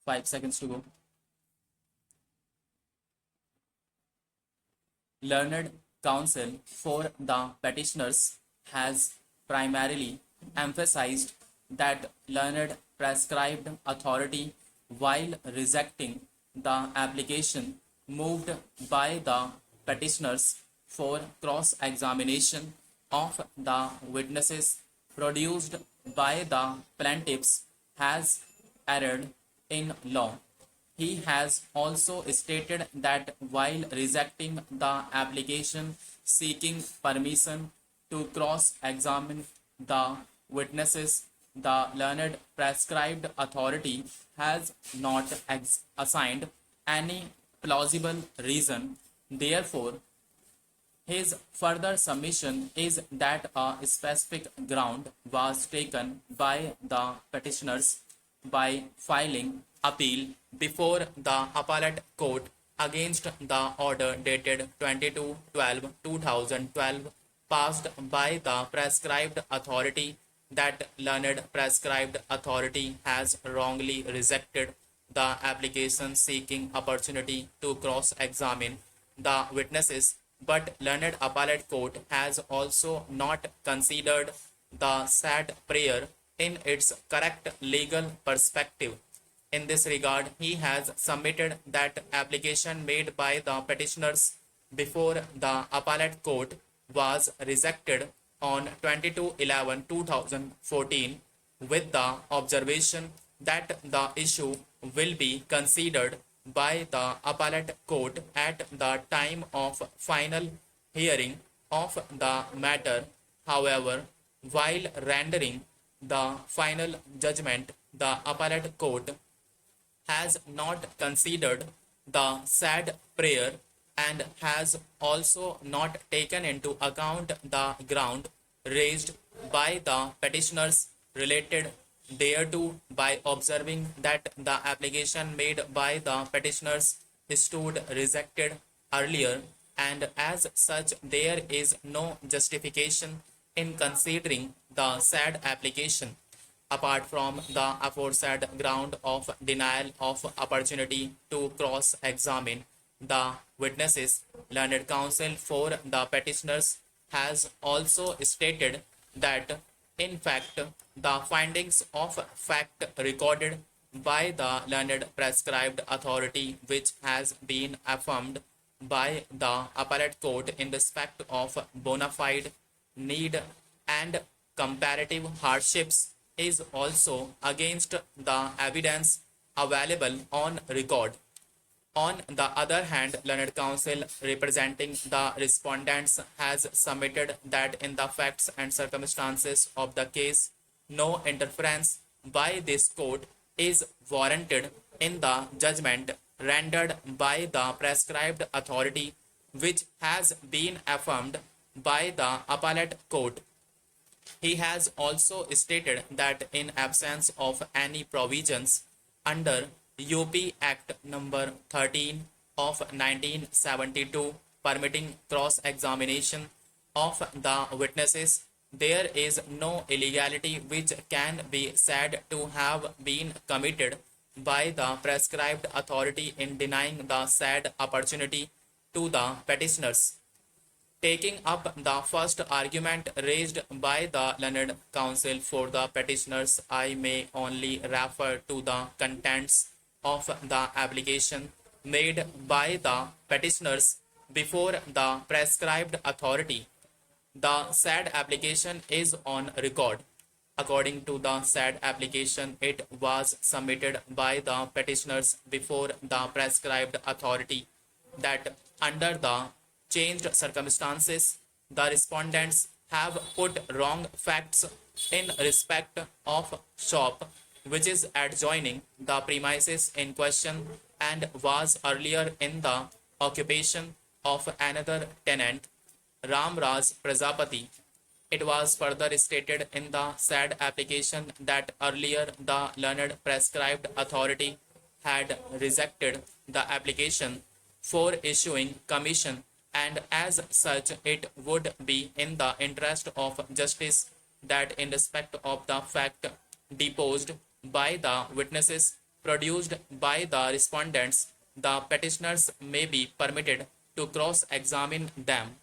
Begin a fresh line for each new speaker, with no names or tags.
5 seconds to go. Learned counsel for the petitioners has primarily emphasized that learned prescribed authority while rejecting the application moved by the petitioners for cross examination of the witnesses produced by the plaintiffs has erred in law. He has also stated that while rejecting the application seeking permission to cross examine the witnesses, the learned prescribed authority has not assigned any plausible reason. Therefore, his further submission is that a specific ground was taken by the petitioners by filing appeal before the appellate court against the order dated 22/12/2012 passed by the prescribed authority. That learned prescribed authority has wrongly rejected the application seeking opportunity to cross-examine the witnesses, but learned appellate court has also not considered the sad prayer in its correct legal perspective. In this regard, he has submitted that application made by the petitioners before the appellate court was rejected on 22/11/2014 with the observation that the issue will be considered by the appellate court at the time of final hearing of the matter. However, while rendering the final judgment, the appellate court has not considered the sad prayer and has also not taken into account the ground raised by the petitioners related thereto by observing that the application made by the petitioners stood rejected earlier, and as such there is no justification in considering the said application apart from the aforesaid ground of denial of opportunity to cross-examine the witnesses. Learned counsel for the petitioners has also stated that, in fact, the findings of fact recorded by the learned prescribed authority, which has been affirmed by the appellate court in respect of bona fide need and comparative hardships, is also against the evidence available on record. On the other hand, learned counsel representing the respondents has submitted that in the facts and circumstances of the case, no interference by this court is warranted in the judgment rendered by the prescribed authority, which has been affirmed by the appellate court. He has also stated that in absence of any provisions under UP Act number 13 of 1972 permitting cross-examination of the witnesses, there is no illegality which can be said to have been committed by the prescribed authority in denying the said opportunity to the petitioners. Taking up the first argument raised by the learned counsel for the petitioners, I may only refer to the contents of the application made by the petitioners before the prescribed authority. The said application is on record. According to the said application, it was submitted by the petitioners before the prescribed authority that under the changed circumstances, the respondents have put wrong facts in respect of shop which is adjoining the premises in question and was earlier in the occupation of another tenant, Ramraj Prajapati. It was further stated in the said application that earlier the learned prescribed authority had rejected the application for issuing commission, and as such it would be in the interest of justice that in respect of the fact deposed by the witnesses produced by the respondents, the petitioners may be permitted to cross-examine them